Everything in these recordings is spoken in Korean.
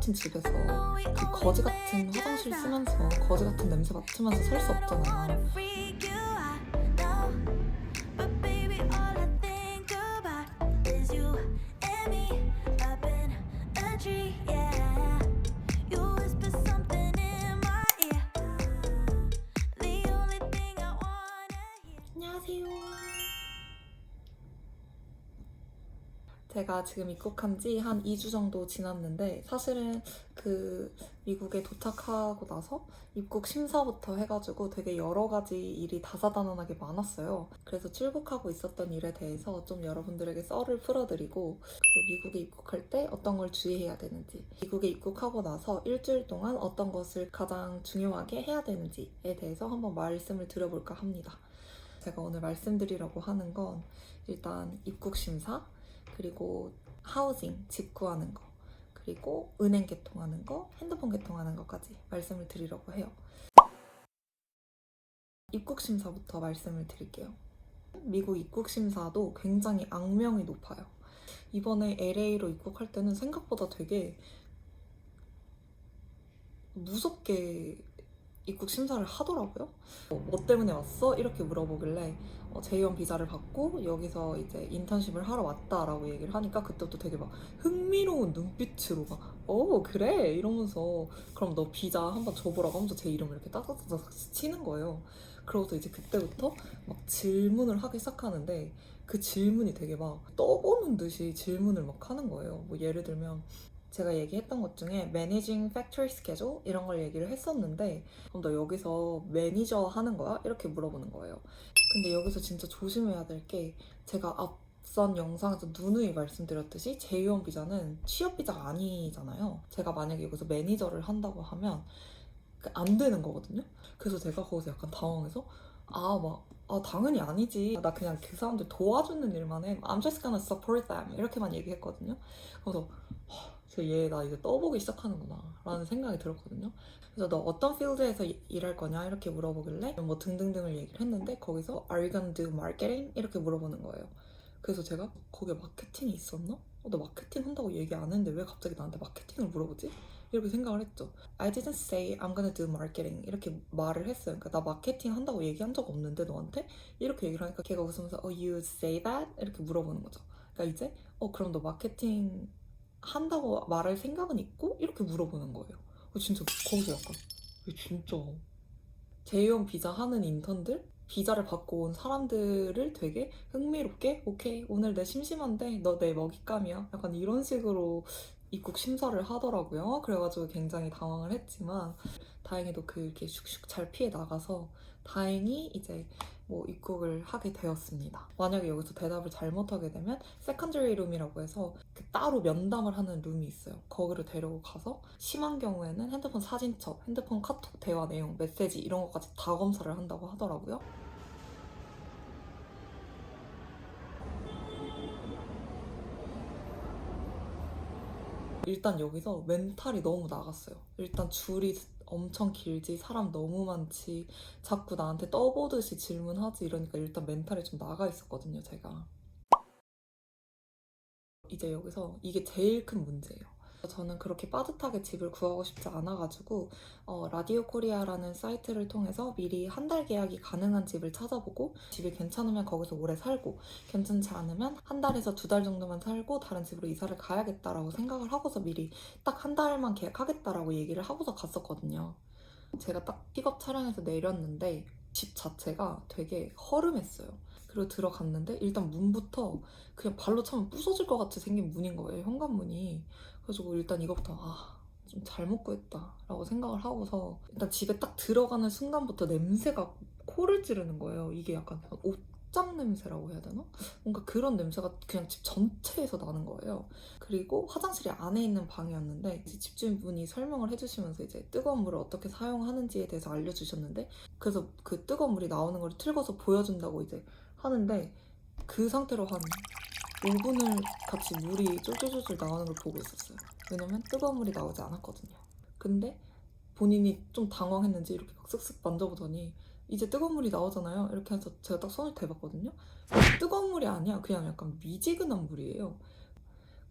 같은 집에서 그 거지 같은 화장실 쓰면서 거지 같은 냄새 맡으면서 살 수 없잖아요. 안녕하세요. 제가 지금 입국한 지 한 2주 정도 지났는데 사실은 그 미국에 도착하고 나서 입국 심사부터 해가지고 되게 여러 가지 일이 다사다난하게 많았어요. 그래서 출국하고 있었던 일에 대해서 좀 여러분들에게 썰을 풀어드리고, 그리고 미국에 입국할 때 어떤 걸 주의해야 되는지, 미국에 입국하고 나서 일주일 동안 어떤 것을 가장 중요하게 해야 되는지에 대해서 한번 말씀을 드려볼까 합니다. 제가 오늘 말씀드리려고 하는 건 일단 입국 심사, 그리고 하우징, 집 구하는 거, 그리고 은행 개통하는 거, 핸드폰 개통하는 것까지 말씀을 드리려고 해요. 입국 심사부터 말씀을 드릴게요. 미국 입국 심사도 굉장히 악명이 높아요. 이번에 LA로 입국할 때는 생각보다 되게 무섭게 입국 심사를 하더라고요. 뭐 때문에 왔어? 이렇게 물어보길래 J1 비자를 받고 여기서 이제 인턴십을 하러 왔다라고 얘기를 하니까 그때부터 되게 막 흥미로운 눈빛으로 막 그래? 이러면서 그럼 너 비자 한번 줘보라고 하면서 제 이름을 이렇게 따닥따닥 치는 거예요. 그러고서 이제 그때부터 막 질문을 하기 시작하는데 그 질문이 되게 막 떠보는 듯이 질문을 막 하는 거예요. 뭐 예를 들면 제가 얘기했던 것 중에 Managing Factory Schedule 이런 걸 얘기를 했었는데 그럼 너 여기서 매니저 하는 거야? 이렇게 물어보는 거예요. 근데 여기서 진짜 조심해야 될 게 제가 앞선 영상에서 누누이 말씀드렸듯이 J1 비자는 취업 비자가 아니잖아요. 제가 만약에 여기서 매니저를 한다고 하면 안 되는 거거든요. 그래서 제가 거기서 약간 당황해서 당연히 아니지. 나 그냥 그 사람들 도와주는 일만 해. I'm just gonna support them. 이렇게만 얘기했거든요. 그래서 나 이제 떠보기 시작하는구나 라는 생각이 들었거든요. 그래서 너 어떤 필드에서 일할 거냐 이렇게 물어보길래 뭐 등등등을 얘기를 했는데 거기서 Are you gonna do marketing? 이렇게 물어보는 거예요. 그래서 제가 거기에 마케팅이 있었나? 너 마케팅 한다고 얘기 안 했는데 왜 갑자기 나한테 마케팅을 물어보지? 이렇게 생각을 했죠. I didn't say I'm gonna do marketing 이렇게 말을 했어요. 그러니까 나 마케팅 한다고 얘기한 적 없는데 너한테? 이렇게 얘기를 하니까 걔가 웃으면서 you say that? 이렇게 물어보는 거죠. 그러니까 이제 그럼 너 마케팅 한다고 말할 생각은 있고? 이렇게 물어보는 거예요. 진짜 거기서 약간 진짜 J1 비자 하는 인턴들? 비자를 받고 온 사람들을 되게 흥미롭게 오케이 오늘 내 심심한데 너 내 먹잇감이야 약간 이런 식으로 입국 심사를 하더라고요. 그래가지고 굉장히 당황을 했지만 다행히도 그렇게 슉슉 잘 피해 나가서 다행히 이제 뭐 입국을 하게 되었습니다. 만약에 여기서 대답을 잘못하게 되면 세컨더리 룸이라고 해서 따로 면담을 하는 룸이 있어요. 거기를 데리고 가서 심한 경우에는 핸드폰 사진첩, 핸드폰 카톡 대화 내용, 메시지 이런 것까지 다 검사를 한다고 하더라고요. 일단 여기서 멘탈이 너무 나갔어요. 일단 줄이 엄청 길지, 사람 너무 많지, 자꾸 나한테 떠보듯이 질문하지 이러니까 일단 멘탈이 좀 나가 있었거든요, 제가. 이제 여기서 이게 제일 큰 문제예요. 저는 그렇게 빠듯하게 집을 구하고 싶지 않아가지고 라디오 코리아라는 사이트를 통해서 미리 한 달 계약이 가능한 집을 찾아보고 집이 괜찮으면 거기서 오래 살고 괜찮지 않으면 한 달에서 2달 정도만 살고 다른 집으로 이사를 가야겠다라고 생각을 하고서 미리 딱 한 달만 계약하겠다라고 얘기를 하고서 갔었거든요. 제가 딱 픽업 차량에서 내렸는데 집 자체가 되게 허름했어요. 그리고 들어갔는데 일단 문부터 그냥 발로 차면 부서질 것 같이 생긴 문인 거예요, 현관문이. 그래가지고 일단 이거부터 좀 잘못 구했다 라고 생각을 하고서 일단 집에 딱 들어가는 순간부터 냄새가 코를 찌르는 거예요. 이게 약간 옷장 냄새라고 해야 되나? 뭔가 그런 냄새가 그냥 집 전체에서 나는 거예요. 그리고 화장실이 안에 있는 방이었는데 집주인분이 설명을 해주시면서 이제 뜨거운 물을 어떻게 사용하는지에 대해서 알려주셨는데 그래서 그 뜨거운 물이 나오는 걸 틀고서 보여준다고 이제 하는데 그 상태로 한 5분을 같이 물이 쫄쫄쫄쫄 나오는 걸 보고 있었어요. 왜냐면 뜨거운 물이 나오지 않았거든요. 근데 본인이 좀 당황했는지 이렇게 막 쓱쓱 만져보더니 이제 뜨거운 물이 나오잖아요. 이렇게 해서 제가 딱 손을 대봤거든요. 뜨거운 물이 아니야. 그냥 약간 미지근한 물이에요.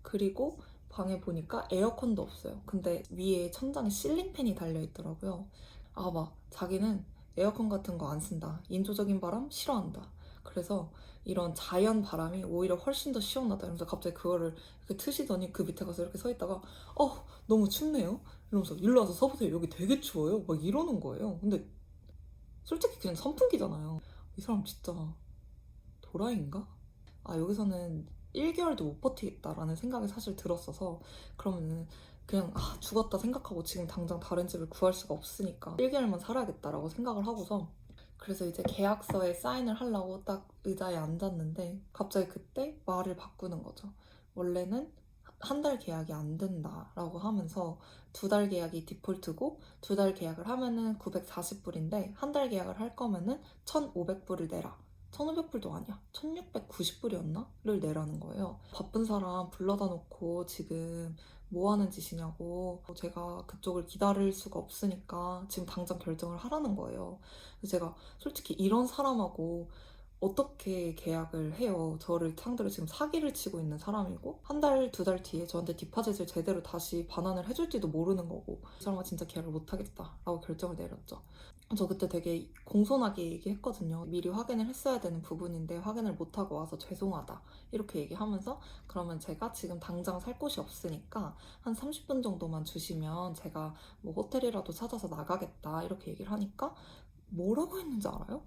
그리고 방에 보니까 에어컨도 없어요. 근데 위에 천장에 실링팬이 달려있더라고요. 아, 막 자기는 에어컨 같은 거 안 쓴다. 인조적인 바람 싫어한다. 그래서 이런 자연 바람이 오히려 훨씬 더 시원하다. 이러면서 갑자기 그거를 이렇게 트시더니 그 밑에 가서 이렇게 서 있다가 너무 춥네요? 이러면서 일로 와서 서보세요. 여기 되게 추워요. 막 이러는 거예요. 근데 솔직히 그냥 선풍기잖아요. 이 사람 진짜 도라이인가? 여기서는 1개월도 못 버티겠다라는 생각이 사실 들었어서 그러면은 그냥 죽었다 생각하고 지금 당장 다른 집을 구할 수가 없으니까 1개월만 살아야겠다라고 생각을 하고서 그래서 이제 계약서에 사인을 하려고 딱 의자에 앉았는데 갑자기 그때 말을 바꾸는 거죠. 원래는 한 달 계약이 안 된다라고 하면서 2달 계약이 디폴트고 2달 계약을 하면은 940불인데 한 달 계약을 할 거면은 1,500불을 내라. 1,500불도 아니야. 1,690불이었나?를 내라는 거예요. 바쁜 사람 불러다 놓고 지금 뭐 하는 짓이냐고. 제가 그쪽을 기다릴 수가 없으니까 지금 당장 결정을 하라는 거예요. 그래서 제가 솔직히 이런 사람하고 어떻게 계약을 해요? 저를 상대로 지금 사기를 치고 있는 사람이고 한 달, 2달 뒤에 저한테 디파짓을 제대로 다시 반환을 해줄지도 모르는 거고 이 사람과 진짜 계약을 못하겠다라고 결정을 내렸죠. 저 그때 되게 공손하게 얘기했거든요. 미리 확인을 했어야 되는 부분인데 확인을 못하고 와서 죄송하다 이렇게 얘기하면서 그러면 제가 지금 당장 살 곳이 없으니까 한 30분 정도만 주시면 제가 뭐 호텔이라도 찾아서 나가겠다 이렇게 얘기를 하니까 뭐라고 했는지 알아요?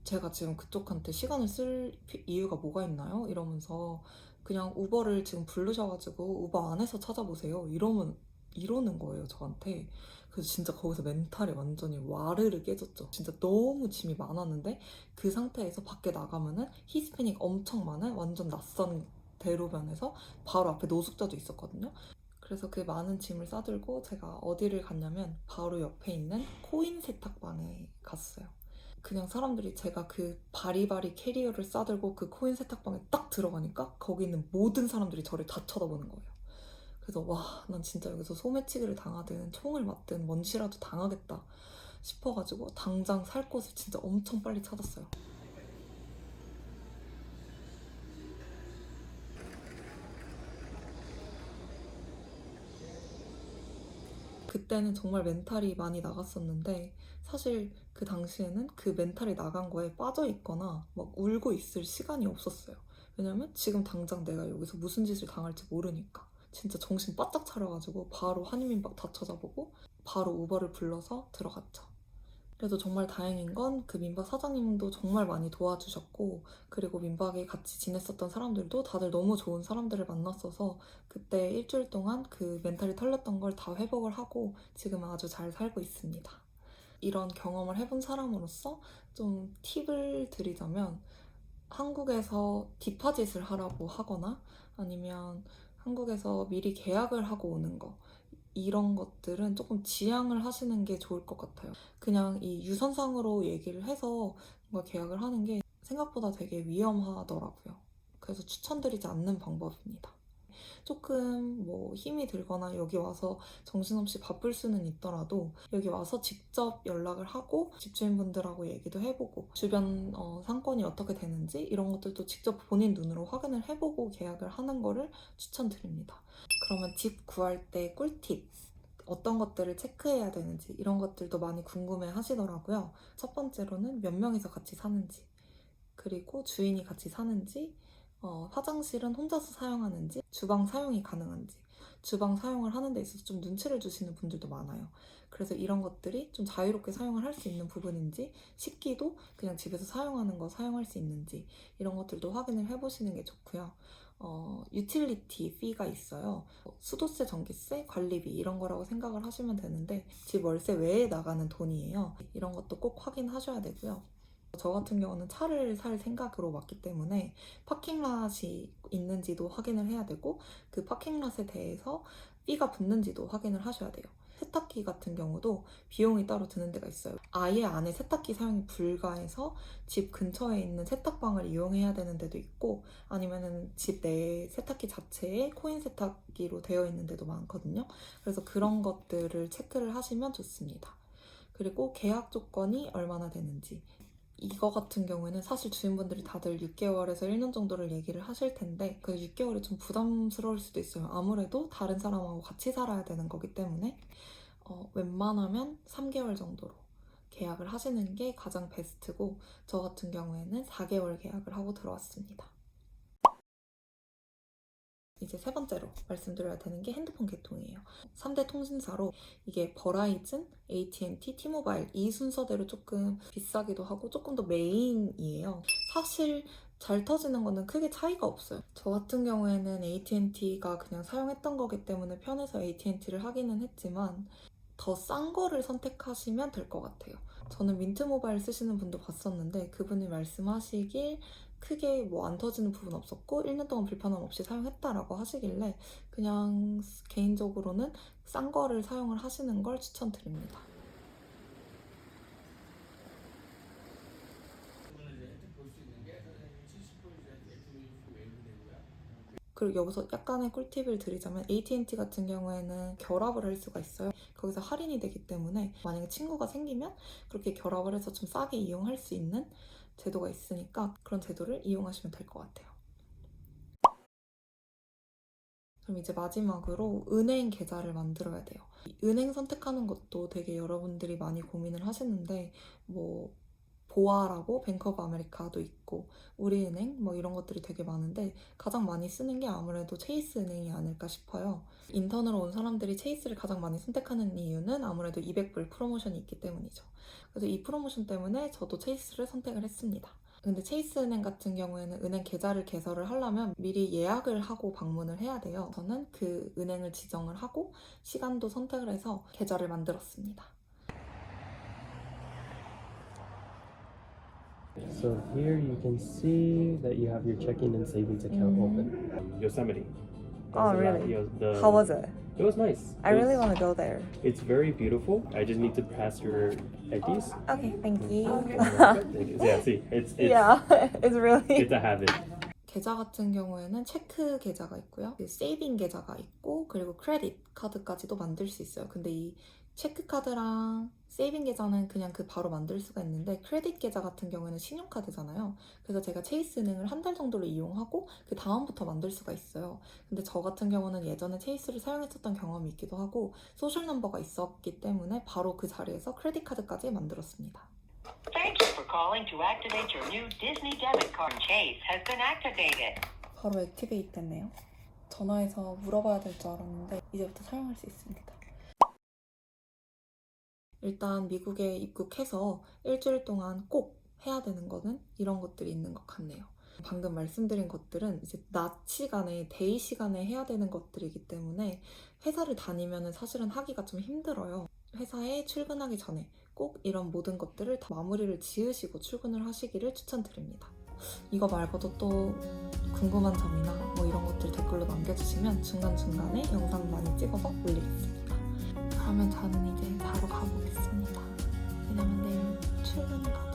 제가 지금 그쪽한테 시간을 쓸 이유가 뭐가 있나요? 이러면서 그냥 우버를 지금 부르셔가지고 우버 안에서 찾아보세요. 이러는 거예요, 저한테. 그래서 진짜 거기서 멘탈이 완전히 와르르 깨졌죠. 진짜 너무 짐이 많았는데 그 상태에서 밖에 나가면은 히스패닉 엄청 많은 완전 낯선 대로변에서 바로 앞에 노숙자도 있었거든요. 그래서 그 많은 짐을 싸들고 제가 어디를 갔냐면 바로 옆에 있는 코인 세탁방에 갔어요. 그냥 사람들이 제가 그 바리바리 캐리어를 싸들고 그 코인 세탁방에 딱 들어가니까 거기 있는 모든 사람들이 저를 다 쳐다보는 거예요. 그래서 난 진짜 여기서 소매치기를 당하든 총을 맞든 뭔지라도 당하겠다 싶어가지고 당장 살 곳을 진짜 엄청 빨리 찾았어요. 그때는 정말 멘탈이 많이 나갔었는데 사실 그 당시에는 그 멘탈이 나간 거에 빠져 있거나 막 울고 있을 시간이 없었어요. 왜냐면 지금 당장 내가 여기서 무슨 짓을 당할지 모르니까. 진짜 정신 바짝 차려가지고 바로 한유민박 다 찾아보고 바로 우버를 불러서 들어갔죠. 그래도 정말 다행인 건 그 민박 사장님도 정말 많이 도와주셨고 그리고 민박에 같이 지냈었던 사람들도 다들 너무 좋은 사람들을 만났어서 그때 일주일 동안 그 멘탈이 털렸던 걸 다 회복을 하고 지금은 아주 잘 살고 있습니다. 이런 경험을 해본 사람으로서 좀 팁을 드리자면 한국에서 디파짓을 하라고 하거나 아니면 한국에서 미리 계약을 하고 오는 거 이런 것들은 조금 지양을 하시는 게 좋을 것 같아요. 그냥 이 유선상으로 얘기를 해서 뭔가 계약을 하는 게 생각보다 되게 위험하더라고요. 그래서 추천드리지 않는 방법입니다. 조금 뭐 힘이 들거나 여기 와서 정신없이 바쁠 수는 있더라도 여기 와서 직접 연락을 하고 집주인분들하고 얘기도 해보고 주변 상권이 어떻게 되는지 이런 것들도 직접 본인 눈으로 확인을 해보고 계약을 하는 거를 추천드립니다. 그러면 집 구할 때 꿀팁 어떤 것들을 체크해야 되는지 이런 것들도 많이 궁금해 하시더라고요. 첫 번째로는 몇 명이서 같이 사는지 그리고 주인이 같이 사는지 화장실은 혼자서 사용하는지 주방 사용이 가능한지 주방 사용을 하는 데 있어서 좀 눈치를 주시는 분들도 많아요. 그래서 이런 것들이 좀 자유롭게 사용을 할 수 있는 부분인지 식기도 그냥 집에서 사용하는 거 사용할 수 있는지 이런 것들도 확인을 해보시는 게 좋고요. 유틸리티 피가 있어요. 수도세, 전기세, 관리비 이런 거라고 생각을 하시면 되는데 집 월세 외에 나가는 돈이에요. 이런 것도 꼭 확인하셔야 되고요. 저 같은 경우는 차를 살 생각으로 왔기 때문에 파킹랏이 있는지도 확인을 해야 되고 그 파킹랏에 대해서 피가 붙는지도 확인을 하셔야 돼요. 세탁기 같은 경우도 비용이 따로 드는 데가 있어요. 아예 안에 세탁기 사용이 불가해서 집 근처에 있는 세탁방을 이용해야 되는 데도 있고 아니면은 집 내 세탁기 자체에 코인 세탁기로 되어 있는 데도 많거든요. 그래서 그런 것들을 체크를 하시면 좋습니다. 그리고 계약 조건이 얼마나 되는지 이거 같은 경우에는 사실 주인분들이 다들 6개월에서 1년 정도를 얘기를 하실 텐데 그 6개월이 좀 부담스러울 수도 있어요. 아무래도 다른 사람하고 같이 살아야 되는 거기 때문에 웬만하면 3개월 정도로 계약을 하시는 게 가장 베스트고 저 같은 경우에는 4개월 계약을 하고 들어왔습니다. 이제 세 번째로 말씀드려야 되는 게 핸드폰 계통이에요. 3대 통신사로 이게 버라이즌, AT&T, T-모바일 이 순서대로 조금 비싸기도 하고 조금 더 메인이에요. 사실 잘 터지는 거는 크게 차이가 없어요. 저 같은 경우에는 AT&T가 그냥 사용했던 거기 때문에 편해서 AT&T를 하기는 했지만 더 싼 거를 선택하시면 될 것 같아요. 저는 민트 모바일 쓰시는 분도 봤었는데 그분이 말씀하시길 크게 뭐 안 터지는 부분 없었고 1년 동안 불편함 없이 사용했다라고 하시길래 그냥 개인적으로는 싼 거를 사용을 하시는 걸 추천드립니다. 그리고 여기서 약간의 꿀팁을 드리자면 AT&T 같은 경우에는 결합을 할 수가 있어요. 거기서 할인이 되기 때문에 만약에 친구가 생기면 그렇게 결합을 해서 좀 싸게 이용할 수 있는 제도가 있으니까 그런 제도를 이용하시면 될 것 같아요. 그럼 이제 마지막으로 은행 계좌를 만들어야 돼요. 은행 선택하는 것도 되게 여러분들이 많이 고민을 하시는데 뭐 보아라고 뱅크 오브 아메리카도 있고 우리은행 뭐 이런 것들이 되게 많은데 가장 많이 쓰는 게 아무래도 체이스 은행이 아닐까 싶어요. 인턴으로 온 사람들이 체이스를 가장 많이 선택하는 이유는 아무래도 200불 프로모션이 있기 때문이죠. 그래서 이 프로모션 때문에 저도 체이스를 선택을 했습니다. 근데 체이스 은행 같은 경우에는 은행 계좌를 개설을 하려면 미리 예약을 하고 방문을 해야 돼요. 저는 그 은행을 지정을 하고 시간도 선택을 해서 계좌를 만들었습니다. So here you can see that you have your checking and savings account open. Yosemite. Oh, That's the really? How was it? It was nice. I really want to go there. It's very beautiful. I just need to pass your IDs. Okay, thank you. Yeah, see, it's Yeah, it's really. it's a habit. 계좌 같은 경우에는 체크 계좌가 있고요. 세이빙 계좌가 있고 그리고 크레딧 카드까지도 만들 수 있어요. 근데 이 체크 카드랑 세이빙 계좌는 그냥 그 바로 만들 수가 있는데 크레딧 계좌 같은 경우에는 신용카드잖아요. 그래서 제가 체이스 은행을 한 달 정도를 이용하고 그 다음부터 만들 수가 있어요. 근데 저 같은 경우는 예전에 체이스를 사용했었던 경험이 있기도 하고 소셜 넘버가 있었기 때문에 바로 그 자리에서 크레딧 카드까지 만들었습니다. Thank you for calling to activate your new Disney debit card. Chase has been activated. 바로 액티베이트 됐네요. 전화해서 물어봐야 될 줄 알았는데 이제부터 사용할 수 있습니다. 일단 미국에 입국해서 일주일 동안 꼭 해야 되는 거는 이런 것들이 있는 것 같네요. 방금 말씀드린 것들은 이제 낮 시간에, 데이 시간에 해야 되는 것들이기 때문에 회사를 다니면 사실은 하기가 좀 힘들어요. 회사에 출근하기 전에 꼭 이런 모든 것들을 다 마무리를 지으시고 출근을 하시기를 추천드립니다. 이거 말고도 또 궁금한 점이나 뭐 이런 것들 댓글로 남겨주시면 중간중간에 영상 많이 찍어서 올리겠습니다. 그러면 저는 이제 바로 가보겠습니다. 왜냐면 내일 출근이거든요.